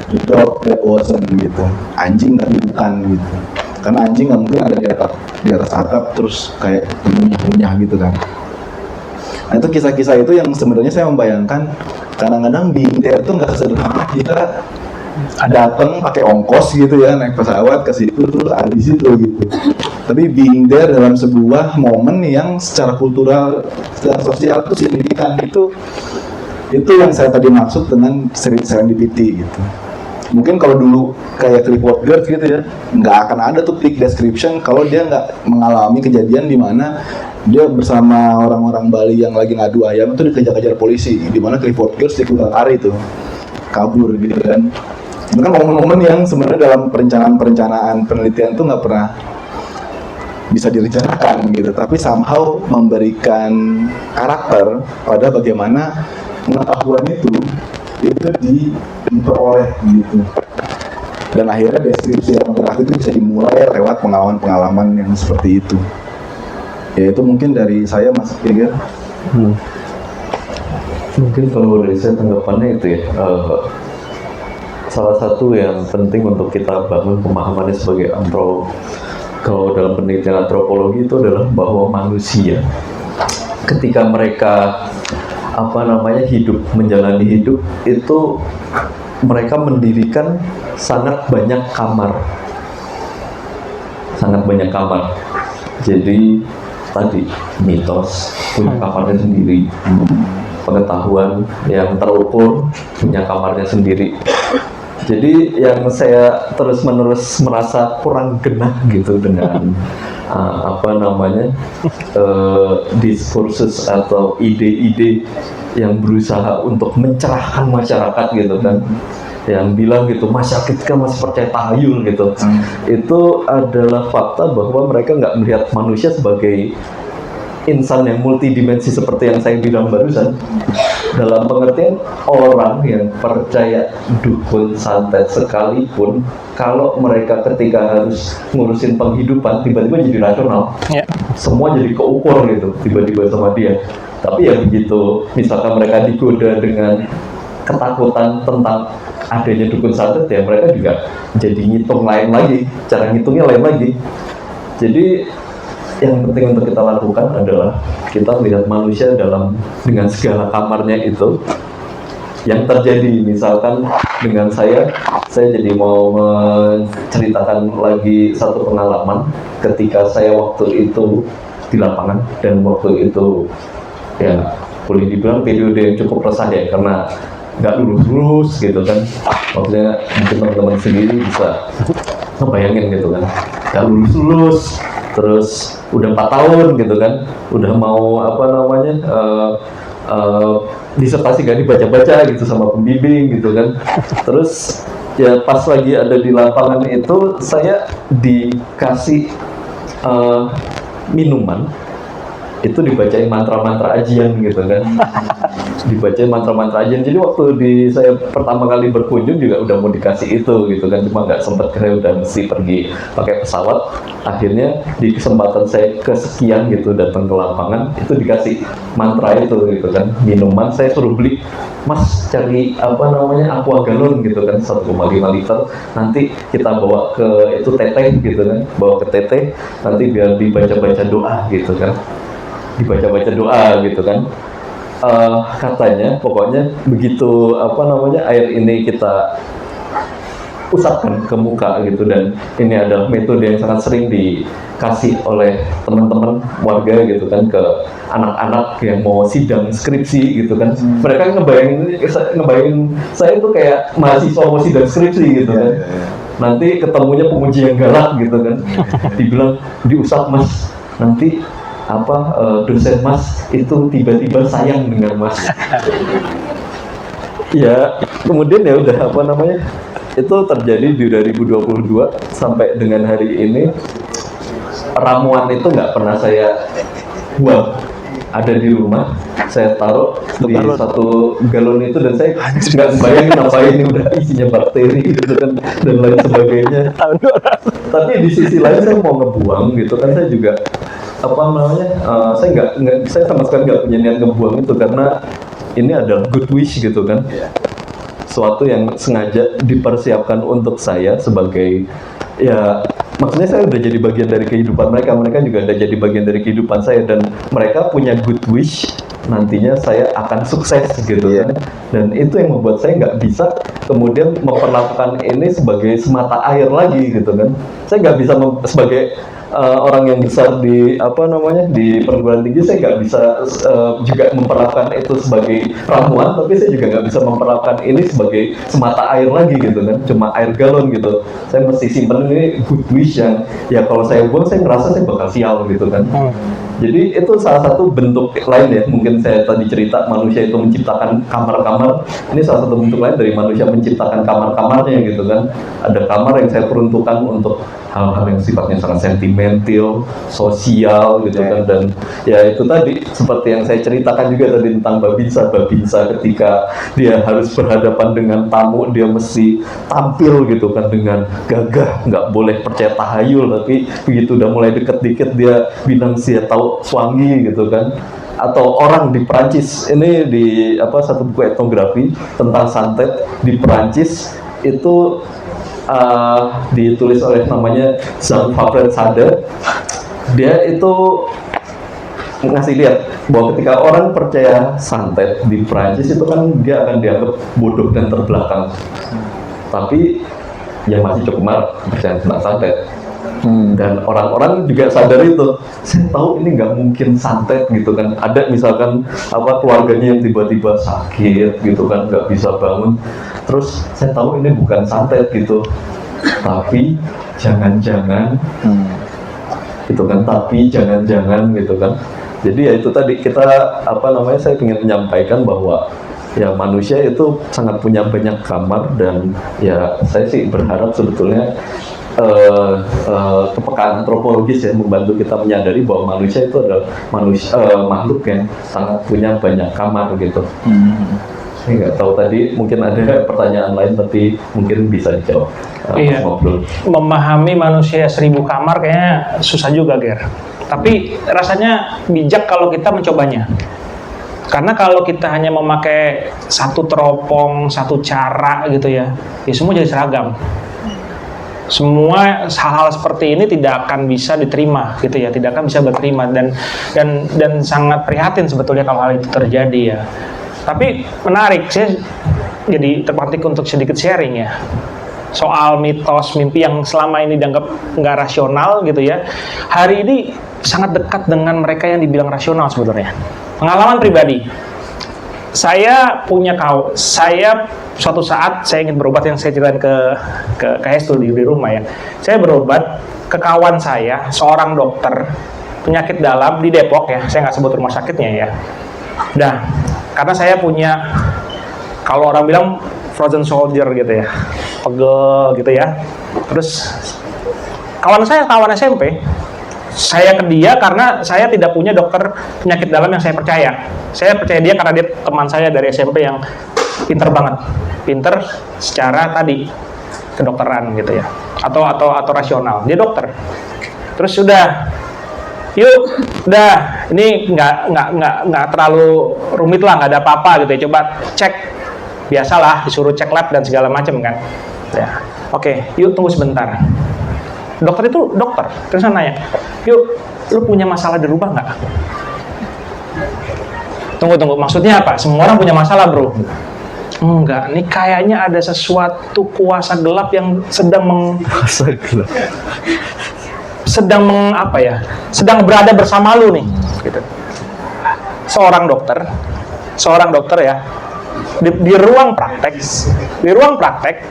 The Dog That Wasn't gitu, anjing tapi bukan gitu. Karena anjing nggak mungkin ada di atas atap terus kayak punyah gitu kan. Nah itu kisah-kisah itu yang sebenarnya saya membayangkan kadang-kadang being there itu nggak sederhana kita datang pakai ongkos gitu ya, naik pesawat ke situ terus ada di situ gitu. Tapi being there dalam sebuah momen yang secara kultural, secara sosial itu signifikan, itu yang saya tadi maksud dengan serendipity gitu. Mungkin kalau dulu kayak Clifford Geertz gitu ya, nggak akan ada tuh peak description kalau dia nggak mengalami kejadian di mana dia bersama orang-orang Bali yang lagi ngadu ayam itu dikejar-kejar polisi, di mana Clifford Geertz dikutar-kari tuh kabur gitu kan. Itu kan momen-momen yang sebenarnya dalam perencanaan penelitian tuh nggak pernah bisa direncanakan gitu, tapi somehow memberikan karakter pada bagaimana pengetahuan itu diperoleh gitu. Dan akhirnya deskripsi etnografi itu bisa dimulai lewat pengalaman-pengalaman yang seperti itu. Ya itu mungkin dari saya, Mas Geger. Mungkin kalau dari saya tanggapannya itu ya, salah satu yang penting untuk kita bangun pemahamannya sebagai kalau dalam penelitian antropologi itu adalah bahwa manusia ketika mereka hidup, menjalani hidup itu mereka mendirikan sangat banyak kamar. Jadi tadi mitos punya kamarnya sendiri, pengetahuan yang terukur punya kamarnya sendiri. Jadi yang saya terus-menerus merasa kurang genah gitu dengan diskursus atau ide-ide yang berusaha untuk mencerahkan masyarakat gitu kan, yang bilang gitu masyarakat kan masih percaya tahayul gitu. Itu adalah fakta bahwa mereka nggak melihat manusia sebagai insan yang multidimensi seperti yang saya bilang barusan, dalam pengertian orang yang percaya dukun santet sekalipun, kalau mereka ketika harus ngurusin penghidupan tiba-tiba jadi rasional, semua jadi keukur gitu tiba-tiba sama dia. Tapi ya begitu misalkan mereka digoda dengan ketakutan tentang adanya dukun santet, ya mereka juga jadi ngitung lain lagi, cara ngitungnya lain lagi. Jadi yang penting untuk kita lakukan adalah kita melihat manusia dengan segala kamarnya itu. Yang terjadi misalkan dengan saya jadi mau menceritakan lagi satu pengalaman ketika saya waktu itu di lapangan, dan waktu itu ya boleh dibilang periode yang cukup resah ya, karena nggak lulus gitu kan. Maksudnya mungkin teman-teman sendiri bisa ngebayangin gitu kan, nggak lulus terus udah 4 tahun gitu kan, udah mau disertasi gak dibaca-baca gitu sama pembimbing gitu kan. Terus ya pas lagi ada di lapangan itu saya dikasih minuman, itu dibacain mantra-mantra ajian gitu kan. dibaca mantra-mantra aja. Jadi waktu saya pertama kali berkunjung juga udah mau dikasih itu gitu kan, cuma nggak sempet karena udah mesti pergi pakai pesawat. Akhirnya di kesempatan saya kesekian gitu datang ke lapangan, itu dikasih mantra itu gitu kan, minuman. Saya suruh beli, Mas cari apa namanya aqua galon gitu kan, 1,5 liter, nanti kita bawa ke itu teteh gitu kan, bawa ke teteh, nanti biar dibaca-baca doa gitu kan, dibaca-baca doa gitu kan. Katanya pokoknya begitu apa namanya air ini kita usapkan ke muka gitu, dan ini adalah metode yang sangat sering dikasih oleh teman-teman warga gitu kan ke anak-anak yang mau sidang skripsi gitu kan. Mereka ngebayangin saya itu kayak mahasiswa mau sidang skripsi gitu kan. Nanti ketemunya penguji yang galak gitu kan, dibilang diusap Mas, nanti apa dosen Mas itu tiba-tiba sayang dengan Mas. Ya kemudian ya udah apa namanya, itu terjadi di 2022 sampai dengan hari ini. Ramuan itu nggak pernah saya buang, ada di rumah, saya taruh di satu galon itu, dan saya nggak bayangin apa ini udah isinya bakteri gitu kan dan lain sebagainya. Tapi di sisi lain saya mau ngebuang gitu kan, saya juga apa namanya, saya sama sekali nggak punya niat ngebuang itu, karena ini adalah good wish gitu kan, suatu yang sengaja dipersiapkan untuk saya sebagai, ya maksudnya saya udah jadi bagian dari kehidupan mereka, mereka juga udah jadi bagian dari kehidupan saya, dan mereka punya good wish nantinya saya akan sukses gitu kan. Dan itu yang membuat saya nggak bisa kemudian memperlakukan ini sebagai semata air lagi gitu kan. Saya nggak bisa sebagai orang yang besar di apa namanya di perguruan tinggi, saya nggak bisa juga memperlakukan itu sebagai ramuan, tapi saya juga nggak bisa memperlakukan ini sebagai semata air lagi gitu kan, cuma air galon gitu. Saya mesti simpan ini good wish yang ya kalau saya buang saya ngerasa saya bakal sial gitu kan. Jadi itu salah satu bentuk lain ya, mungkin saya tadi cerita manusia itu menciptakan kamar-kamar, ini salah satu bentuk lain dari manusia menciptakan kamar-kamarnya gitu kan. Ada kamar yang saya peruntukkan untuk hal-hal yang sifatnya sangat sentimental, sosial gitu kan. Dan ya itu tadi seperti yang saya ceritakan juga tadi tentang Babinsa ketika dia harus berhadapan dengan tamu, dia mesti tampil gitu kan dengan gagah, nggak boleh percaya tahayul, tapi begitu udah mulai deket dikit dia bilang sih tahu Swangi gitu kan. Atau orang di Perancis, ini di apa satu buku etnografi tentang santet di Perancis itu ditulis oleh namanya Jean-Fabre Sade. Dia itu ngasih lihat bahwa ketika orang percaya santet di Perancis itu kan dia akan dianggap bodoh dan terbelakang, tapi ya masih cukup marah percaya tentang santet. Dan orang-orang juga sadar itu, saya tahu ini nggak mungkin santet gitu kan. Ada misalkan apa keluarganya yang tiba-tiba sakit gitu kan, nggak bisa bangun, terus saya tahu ini bukan santet gitu, tapi jangan-jangan gitu kan, tapi jangan-jangan gitu kan. Jadi ya itu tadi kita apa namanya, saya ingin menyampaikan bahwa ya manusia itu sangat punya banyak kamar, dan ya saya sih berharap sebetulnya kepekaan antropologis ya membantu kita menyadari bahwa manusia itu adalah makhluk yang sangat punya banyak kamar gitu. Saya nggak tahu tadi mungkin ada pertanyaan lain, tapi mungkin bisa dijawab. Iya. Memahami manusia 1000 kamar kayaknya susah juga, Ger. Tapi rasanya bijak kalau kita mencobanya. Karena kalau kita hanya memakai satu teropong, satu cara gitu ya semua jadi seragam. Semua hal-hal seperti ini tidak akan bisa diterima gitu ya, tidak akan bisa berterima, dan sangat prihatin sebetulnya kalau hal itu terjadi ya. Tapi menarik, saya jadi terpantik untuk sedikit sharing ya soal mitos mimpi yang selama ini dianggap nggak rasional gitu ya. Hari ini sangat dekat dengan mereka yang dibilang rasional sebetulnya. Pengalaman pribadi, saya suatu saat saya ingin berobat, yang saya ceritain ke Hestu di rumah ya. Saya berobat ke kawan saya, seorang dokter penyakit dalam di Depok ya. Saya nggak sebut rumah sakitnya ya. Nah, karena saya punya, kalau orang bilang frozen soldier gitu ya, pegel gitu ya. Terus kawan saya kawan SMP, Saya ke dia karena saya tidak punya dokter penyakit dalam yang saya percaya. Saya percaya dia karena dia teman saya dari SMP yang pinter banget, pinter secara tadi kedokteran gitu ya, atau rasional. Dia dokter. Terus sudah, yuk, udah, ini nggak terlalu rumit lah, nggak ada apa-apa gitu ya. Coba cek, biasalah disuruh cek lab dan segala macam kan. Ya, oke, yuk tunggu sebentar. Dokter itu dokter, terus nanya, yuk, lu punya masalah di rumah nggak? Tunggu, maksudnya apa? Semua orang punya masalah, bro. Enggak, nih kayaknya ada sesuatu kuasa gelap yang sedang sedang berada bersama lu nih. Gitu. Seorang dokter ya, di ruang praktek,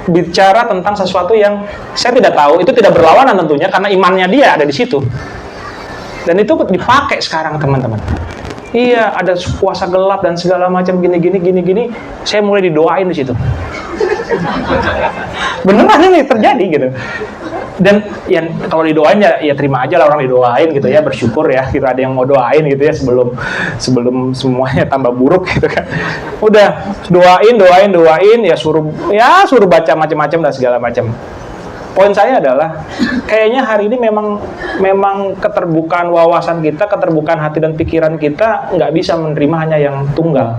bicara tentang sesuatu yang saya tidak tahu, itu tidak berlawanan tentunya karena imannya dia ada di situ. Dan itu dipakai sekarang teman-teman. Iya, ada kuasa gelap dan segala macam gini. Saya mulai didoain di situ. Beneran ini terjadi gitu. Dan ya kalau didoain ya terima aja lah, orang didoain gitu ya, bersyukur ya, kira ada yang mau doain gitu ya sebelum semuanya tambah buruk gitu kan. Udah doain ya suruh baca macam-macam dan segala macam. Poin saya adalah kayaknya hari ini memang keterbukaan wawasan kita, keterbukaan hati dan pikiran kita nggak bisa menerima hanya yang tunggal.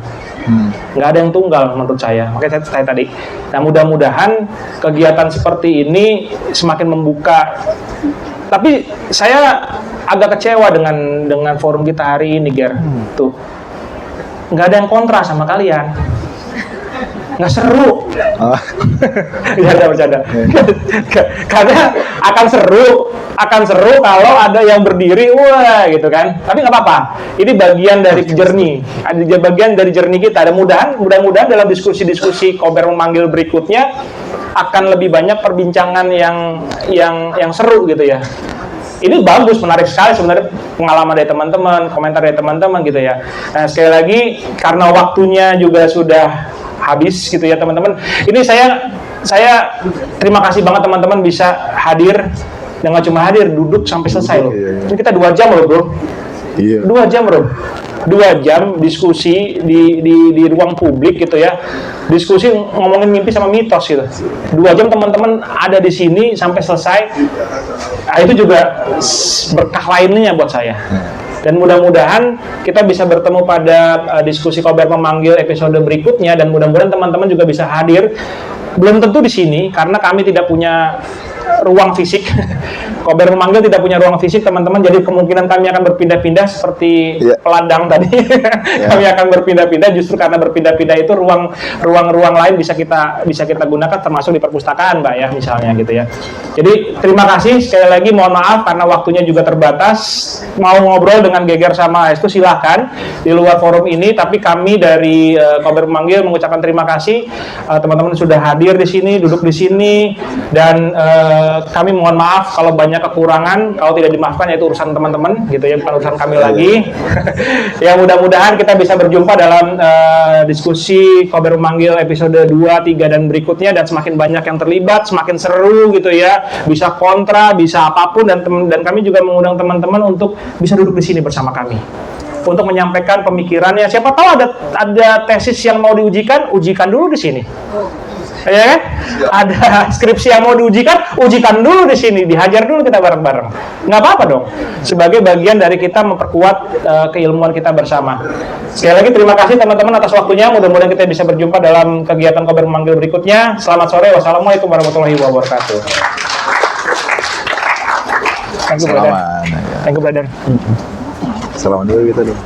Nggak ada yang tunggal menurut saya. Makanya saya tadi. Nah, mudah-mudahan kegiatan seperti ini semakin membuka. Tapi saya agak kecewa dengan forum kita hari ini, Ger. Tuh, nggak ada yang kontra sama kalian. Nggak seru. Bercanda. Karena akan seru kalau ada yang berdiri, wah gitu kan. Tapi nggak apa-apa. Ini bagian dari journey. Ada bagian dari journey kita. Dan mudah-mudahan dalam diskusi-diskusi Kober memanggil berikutnya akan lebih banyak perbincangan yang seru gitu ya. Ini bagus, menarik sekali sebenarnya pengalaman dari teman-teman, komentar dari teman-teman gitu ya. Nah, sekali lagi karena waktunya juga sudah habis gitu ya teman-teman. Ini saya terima kasih banget teman-teman bisa hadir, dan nggak cuma hadir, duduk sampai selesai loh. Ini kita 2 jam loh bro. 2 jam bro. 2 jam diskusi di ruang publik gitu ya. Diskusi ngomongin mimpi sama mitos gitu. 2 jam teman-teman ada di sini sampai selesai. Nah, itu juga berkah lainnya buat saya. Dan mudah-mudahan kita bisa bertemu pada diskusi Kober memanggil episode berikutnya, dan mudah-mudahan teman-teman juga bisa hadir. Belum tentu di sini karena kami tidak punya ruang fisik. Kober memanggil tidak punya ruang fisik teman-teman, jadi kemungkinan kami akan berpindah-pindah seperti peladang tadi. Kami akan berpindah-pindah, justru karena berpindah-pindah itu ruang lain bisa kita gunakan, termasuk di perpustakaan, Mbak ya, misalnya gitu ya. Jadi terima kasih sekali lagi, mohon maaf karena waktunya juga terbatas. Mau ngobrol dengan Geger sama itu silahkan di luar forum ini, tapi kami dari Kober memanggil mengucapkan terima kasih teman-teman sudah hadir di sini, duduk di sini, dan kami mohon maaf kalau banyak kekurangan. Kalau tidak dimaafkan ya itu urusan teman-teman gitu ya, bukan urusan kami lagi. Ya mudah-mudahan kita bisa berjumpa dalam diskusi Kober memanggil episode 2, 3 dan berikutnya, dan semakin banyak yang terlibat semakin seru gitu ya, bisa kontra, bisa apapun, dan kami juga mengundang teman-teman untuk bisa duduk di sini bersama kami untuk menyampaikan pemikirannya. Siapa tahu ada tesis yang mau diujikan, ujikan dulu di sini. Ya kan? Ada skripsi yang mau diujikan, ujikan dulu di sini, dihajar dulu kita bareng-bareng. Nggak apa-apa dong. Sebagai bagian dari kita memperkuat keilmuan kita bersama. Sekali lagi terima kasih teman-teman atas waktunya. Mudah-mudahan kita bisa berjumpa dalam kegiatan Kober memanggil berikutnya. Selamat sore. Wassalamualaikum warahmatullahi wabarakatuh. Thank you, brother. Selamat dulu kita dong.